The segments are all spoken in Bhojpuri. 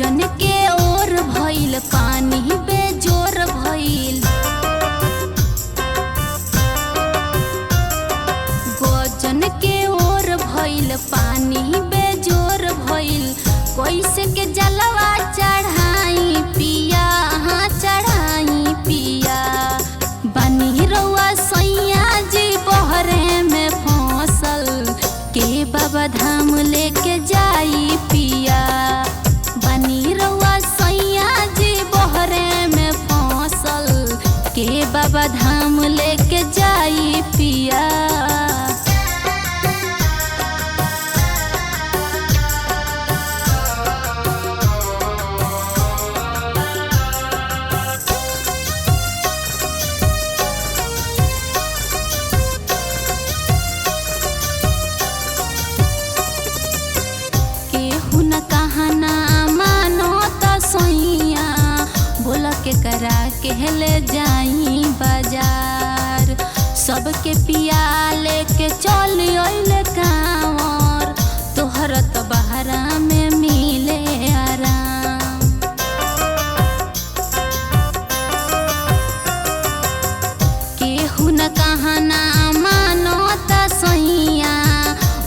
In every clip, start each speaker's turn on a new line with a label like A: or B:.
A: गजन के ओर भइल पानी बेजोर भइल। गजन के ओर भइल पानी बेजोर भइल। कैसे के जलवा चढ़ाई पिया, हाँ चढ़ाई पिया। बनी रउआ सैया जी बहरे में फसल, के बाबा धाम लेके जाई पिया। बनी रउआ सैया जी बहरे में फसल, के बाबा धाम लेके जाई पिया। के करा के ले जाई बाजार, सबके पिया लेके चल अइले कांवर। तोहर तो बहरा में मिले आराम। केहू न कहना मानो त सैया,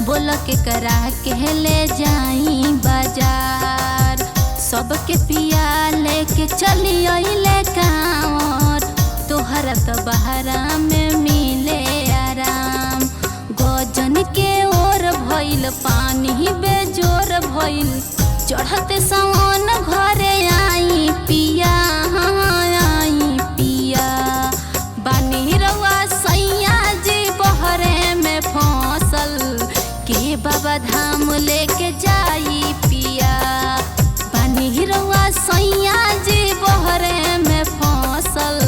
A: बोल के करा के ले जाई बाजार। सबके पिया लेके चली अइले कांवर। तोहरा तो बहरा में मिले आराम। गजन के ओर भइल पानी बेजोर भइल। चढ़ते सावन घरे आई पिया, हाँ आई पिया। बानी रउआ सैया जी बहरे में फसल, के बाबा धाम लेके जाई पिया। रउआ सैया जी बहरे में फसल,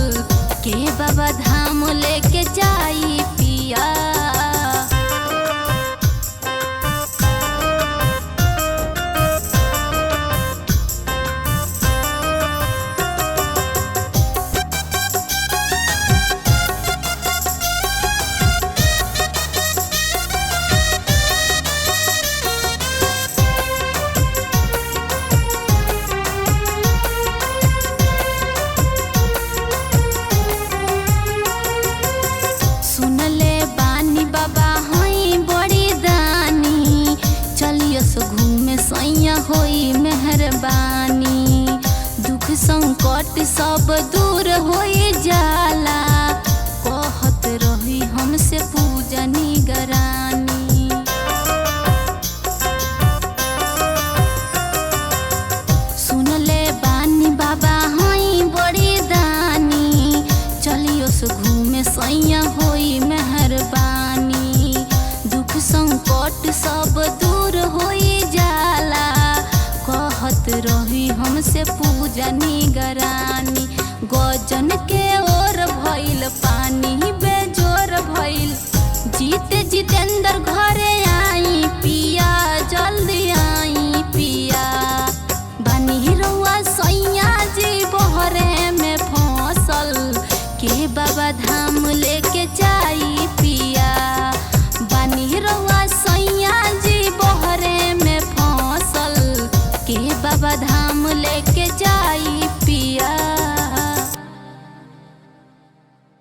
A: के बाबा धाम लेके जाई पिया। सैया होई मेहरबानी, दुख संकट सब दूर होई जाला। कहत रही हमसे पूजनी गरानी। सुनले बानी बाबा हई बड़ी दानी, चलियो से घूमे सैया होई मेहरबानी। दुख संकट सब दूर होई जाला। कहत रही हमसे पूजनी गरानी। गजन के ओर भइल पानी बेजोर भइल। जीते जितेंद्र घरे आई